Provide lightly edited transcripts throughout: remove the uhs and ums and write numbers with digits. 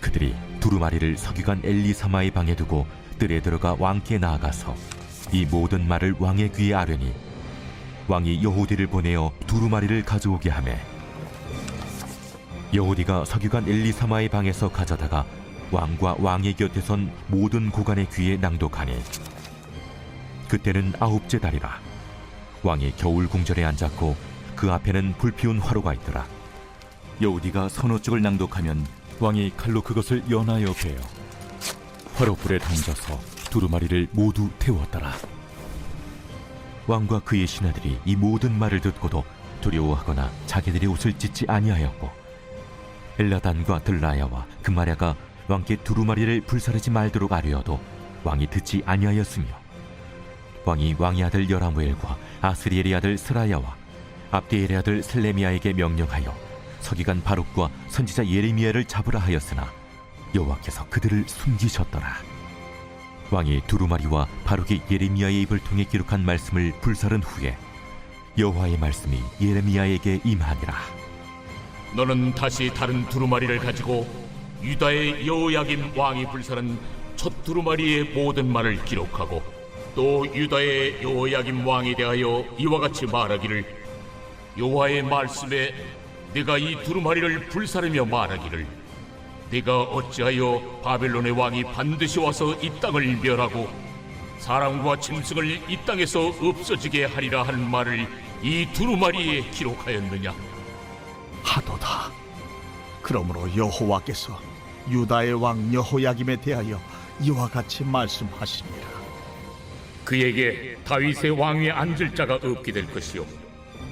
그들이 두루마리를 서기관 엘리사마의 방에 두고 뜰에 들어가 왕께 나아가서 이 모든 말을 왕의 귀에 아뢰니 왕이 여호디를 보내어 두루마리를 가져오게 하매 여호디가 서기관 엘리사마의 방에서 가져다가 왕과 왕의 곁에 선 모든 고관의 귀에 낭독하니 그때는 아홉째 달이라. 왕이 겨울 궁전에 앉았고 그 앞에는 불피운 화로가 있더라. 여호디가 선호쪽을 낭독하면 왕이 칼로 그것을 연하여 베어 화로불에 던져서 두루마리를 모두 태웠더라. 왕과 그의 신하들이 이 모든 말을 듣고도 두려워하거나 자기들의 옷을 찢지 아니하였고 엘라단과 들라야와 금마랴가 왕께 두루마리를 불사르지 말도록 아뢰어도 왕이 듣지 아니하였으며 왕이 왕의 아들 여라무엘과 아스리엘의 아들 스라야와 압디엘의 아들 슬레미야에게 명령하여 서기관 바룩과 선지자 예레미야를 잡으라 하였으나 여호와께서 그들을 숨기셨더라. 왕이 두루마리와 바룩이 예레미야의 입을 통해 기록한 말씀을 불사른 후에 여호와의 말씀이 예레미야에게 임하니라. 너는 다시 다른 두루마리를 가지고 유다의 여호야김 왕이 불사른 첫 두루마리의 모든 말을 기록하고 또 유다의 여호야김 왕에 대하여 이와 같이 말하기를 여호와의 말씀에 네가 이 두루마리를 불사르며 말하기를 네가 어찌하여 바벨론의 왕이 반드시 와서 이 땅을 멸하고 사람과 짐승을 이 땅에서 없어지게 하리라 하는 말을 이 두루마리에 기록하였느냐? 하도다. 그러므로 여호와께서 유다의 왕 여호야김에 대하여 이와 같이 말씀하시니라. 그에게 다윗의 왕위에 앉을 자가 없게 될 것이요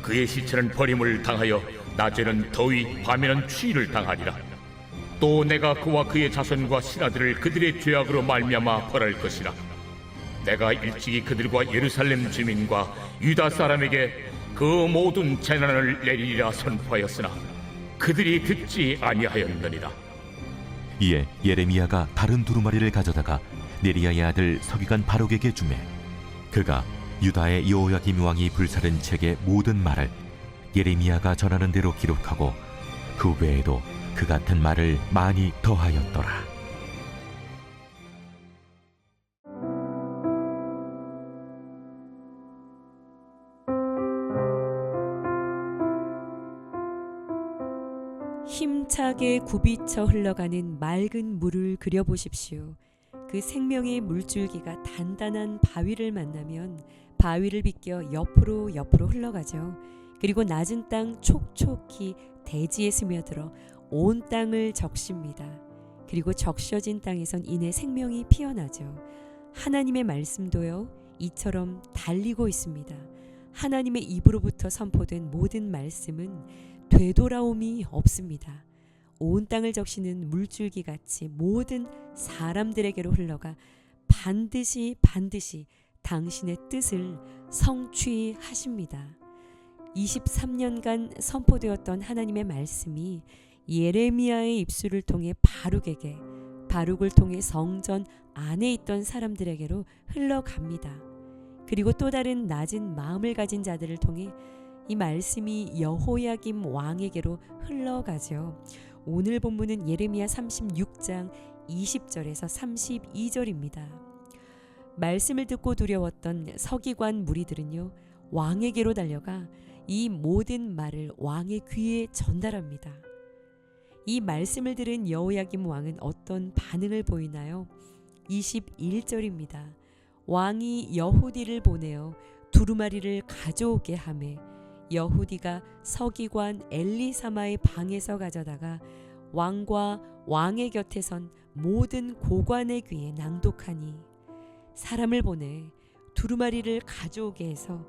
그의 시체는 버림을 당하여 낮에는 더위 밤에는 추위를 당하리라. 또 내가 그와 그의 자손과 신하들을 그들의 죄악으로 말미암아 벌할 것이라. 내가 일찍이 그들과 예루살렘 주민과 유다 사람에게 그 모든 재난을 내리리라 선포하였으나 그들이 듣지 아니하였느니라. 이에 예레미야가 다른 두루마리를 가져다가 네리야의 아들 서기관 바룩에게 주매 그가 유다의 여호야김 왕이 불사른 책의 모든 말을 예레미야가 전하는 대로 기록하고 그 외에도 그 같은 말을 많이 더하였더라. 힘차게 굽이쳐 흘러가는 맑은 물을 그려보십시오. 그 생명의 물줄기가 단단한 바위를 만나면 바위를 비껴 옆으로 흘러가죠. 그리고 낮은 땅 촉촉히 대지에 스며들어 온 땅을 적십니다. 그리고 적셔진 땅에선 이내 생명이 피어나죠. 하나님의 말씀도요, 이처럼 달리고 있습니다. 하나님의 입으로부터 선포된 모든 말씀은 되돌아옴이 없습니다. 온 땅을 적시는 물줄기 같이 모든 사람들에게로 흘러가 반드시 당신의 뜻을 성취하십니다. 23년간 선포되었던 하나님의 말씀이 예레미야의 입술을 통해 바룩에게, 바룩을 통해 성전 안에 있던 사람들에게로 흘러갑니다. 그리고 또 다른 낮은 마음을 가진 자들을 통해 이 말씀이 여호야김 왕에게로 흘러가죠. 오늘 본문은 예레미야 36장 20절에서 32절입니다. 말씀을 듣고 두려웠던 서기관 무리들은요, 왕에게로 달려가 이 모든 말을 왕의 귀에 전달합니다. 이 말씀을 들은 여호야김 왕은 어떤 반응을 보이나요? 21절입니다. 왕이 여호디를 보내어 두루마리를 가져오게 하매 여호디가 서기관 엘리사마의 방에서 가져다가 왕과 왕의 곁에 선 모든 고관의 귀에 낭독하니 사람을 보내 두루마리를 가져오게 해서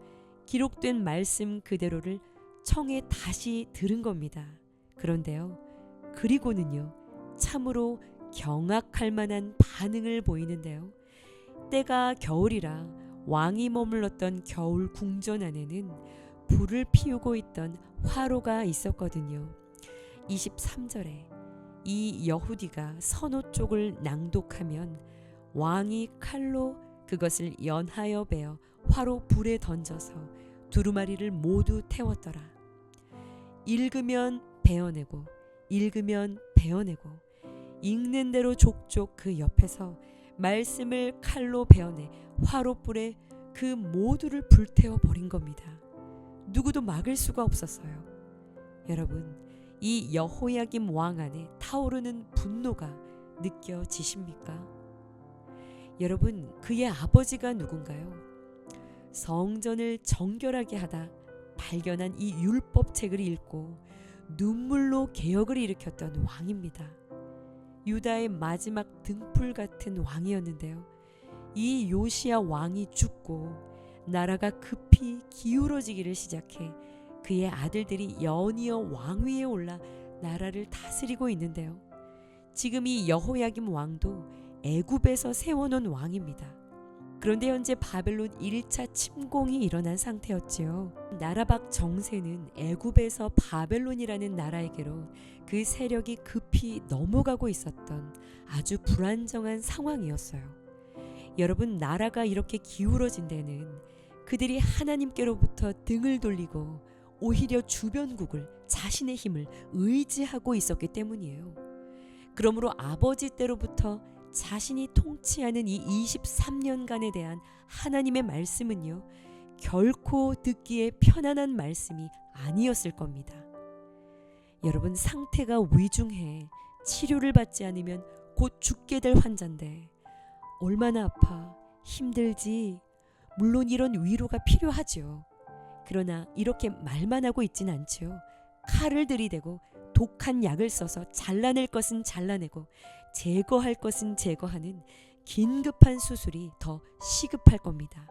기록된 말씀 그대로를 청에 다시 들은 겁니다. 그런데요, 그리고는요, 참으로 경악할 만한 반응을 보이는데요. 때가 겨울이라 왕이 머물렀던 겨울 궁전 안에는 불을 피우고 있던 화로가 있었거든요. 23절에 이 여후디가 선호 쪽을 낭독하면 왕이 칼로 그것을 연하여 베어 화로 불에 던져서 두루마리를 모두 태웠더라. 읽으면 베어내고 읽으면 베어내고 읽는 대로 족족 그 옆에서 말씀을 칼로 베어내 화롯불에 그 모두를 불태워 버린 겁니다. 누구도 막을 수가 없었어요. 여러분, 이 여호야김 왕 안에 타오르는 분노가 느껴지십니까? 여러분, 그의 아버지가 누군가요? 성전을 정결하게 하다 발견한 이 율법책을 읽고 눈물로 개혁을 일으켰던 왕입니다. 유다의 마지막 등불 같은 왕이었는데요. 이 요시야 왕이 죽고 나라가 급히 기울어지기를 시작해 그의 아들들이 연이어 왕위에 올라 나라를 다스리고 있는데요. 지금 이 여호야김 왕도 애굽에서 세워놓은 왕입니다. 그런데 현재 바벨론 1차 침공이 일어난 상태였지요. 나라 밖 정세는 애굽에서 바벨론이라는 나라에게로 그 세력이 급히 넘어가고 있었던 아주 불안정한 상황이었어요. 여러분, 나라가 이렇게 기울어진 데는 그들이 하나님께로부터 등을 돌리고 오히려 주변국을 자신의 힘을 의지하고 있었기 때문이에요. 그러므로 아버지 때로부터 자신이 통치하는 이 23년간에 대한 하나님의 말씀은요, 결코 듣기에 편안한 말씀이 아니었을 겁니다. 여러분, 상태가 위중해 치료를 받지 않으면 곧 죽게 될 환자인데 얼마나 아파, 힘들지. 물론 이런 위로가 필요하죠. 그러나 이렇게 말만 하고 있진 않죠. 칼을 들이대고 독한 약을 써서 잘라낼 것은 잘라내고 제거할 것은 제거하는 긴급한 수술이 더 시급할 겁니다.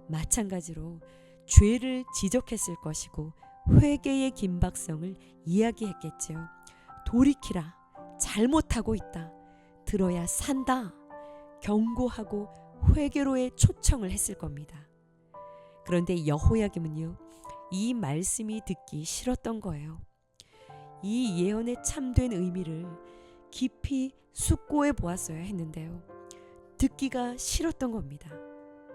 마찬가지로 죄를 지적했을 것이고 회개의 긴박성을 이야기했겠죠. 돌이키라, 잘못하고 있다, 들어야 산다, 경고하고 회개로의 초청을 했을 겁니다. 그런데 여호야김은요, 이 말씀이 듣기 싫었던 거예요. 이 예언의 참된 의미를 깊이 숙고해 보았어야 했는데요. 듣기가 싫었던 겁니다.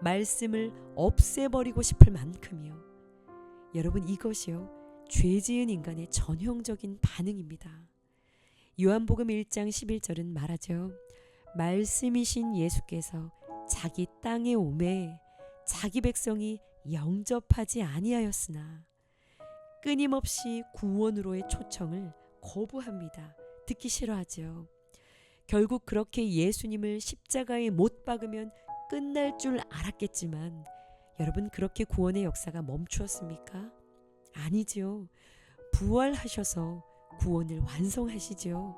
말씀을 없애버리고 싶을 만큼이요. 여러분, 이것이요, 죄 지은 인간의 전형적인 반응입니다. 요한복음 1장 11절은 말하죠. 말씀이신 예수께서 자기 땅에 오매 자기 백성이 영접하지 아니하였으나 끊임없이 구원으로의 초청을 거부합니다. 듣기 싫어하죠. 결국 그렇게 예수님을 십자가에 못 박으면 끝날 줄 알았겠지만 여러분, 그렇게 구원의 역사가 멈추었습니까? 아니죠. 부활하셔서 구원을 완성하시죠.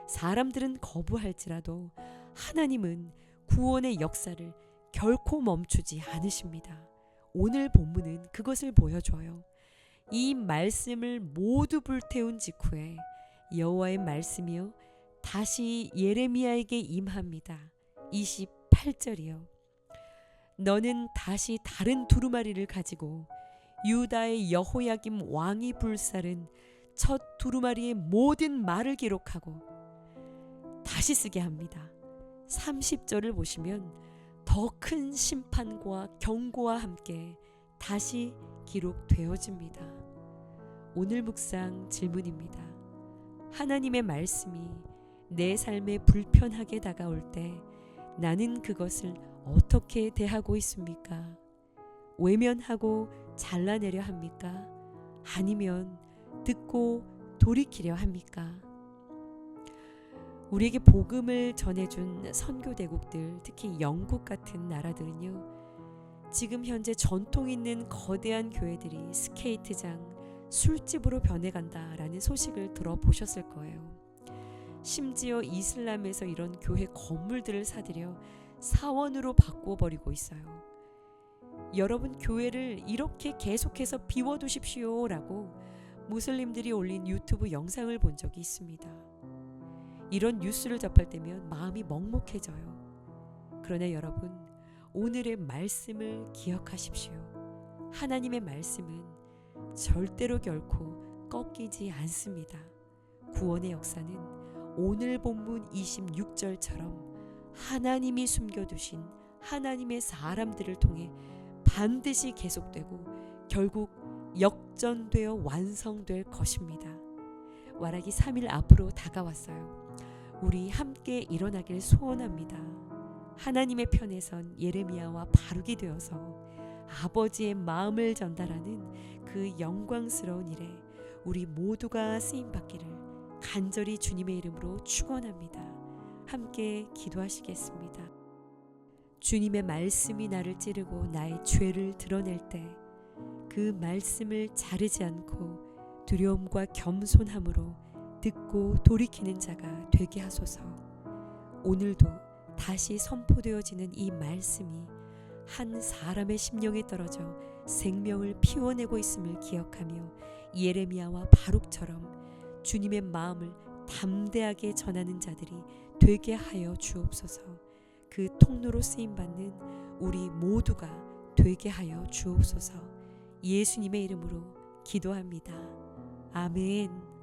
사람들은 거부할지라도 하나님은 구원의 역사를 결코 멈추지 않으십니다. 오늘 본문은 그것을 보여줘요. 이 말씀을 모두 불태운 직후에 여호와의 말씀이요 다시 예레미야에게 임합니다. 28절이요. 너는 다시 다른 두루마리를 가지고 유다의 여호야김 왕이 불살은 첫 두루마리의 모든 말을 기록하고 다시 쓰게 합니다. 30절을 보시면 더 큰 심판과 경고와 함께 다시 기록되어집니다. 오늘 묵상 질문입니다. 하나님의 말씀이 내 삶에 불편하게 다가올 때 나는 그것을 어떻게 대하고 있습니까? 외면하고 잘라내려 합니까? 아니면 듣고 돌이키려 합니까? 우리에게 복음을 전해준 선교대국들, 특히 영국 같은 나라들은요, 지금 현재 전통 있는 거대한 교회들이 스케이트장, 술집으로 변해간다라는 소식을 들어보셨을 거예요. 심지어 이슬람에서 이런 교회 건물들을 사들여 사원으로 바꿔버리고 있어요. 여러분, 교회를 이렇게 계속해서 비워두십시오 라고 무슬림들이 올린 유튜브 영상을 본 적이 있습니다. 이런 뉴스를 접할 때면 마음이 먹먹해져요. 그러나 여러분, 오늘의 말씀을 기억하십시오. 하나님의 말씀은 절대로 결코 꺾이지 않습니다. 구원의 역사는 오늘 본문 26절처럼 하나님이 숨겨두신 하나님의 사람들을 통해 반드시 계속되고 결국 역전되어 완성될 것입니다. 와라기 3일 앞으로 다가왔어요. 우리 함께 일어나길 소원합니다. 하나님의 편에 선 예레미야와 바룩이 되어서 아버지의 마음을 전달하는 그 영광스러운 일에 우리 모두가 쓰임받기를 간절히 주님의 이름으로 축원합니다. 함께 기도하시겠습니다. 주님의 말씀이 나를 찌르고 나의 죄를 드러낼 때 그 말씀을 자르지 않고 두려움과 겸손함으로 듣고 돌이키는 자가 되게 하소서. 오늘도 다시 선포되어지는 이 말씀이 한 사람의 심령에 떨어져 생명을 피워내고 있음을 기억하며 예레미야와 바룩처럼 주님의 마음을 담대하게 전하는 자들이 되게 하여 주옵소서. 그 통로로 쓰임받는 우리 모두가 되게 하여 주옵소서. 예수님의 이름으로 기도합니다. 아멘.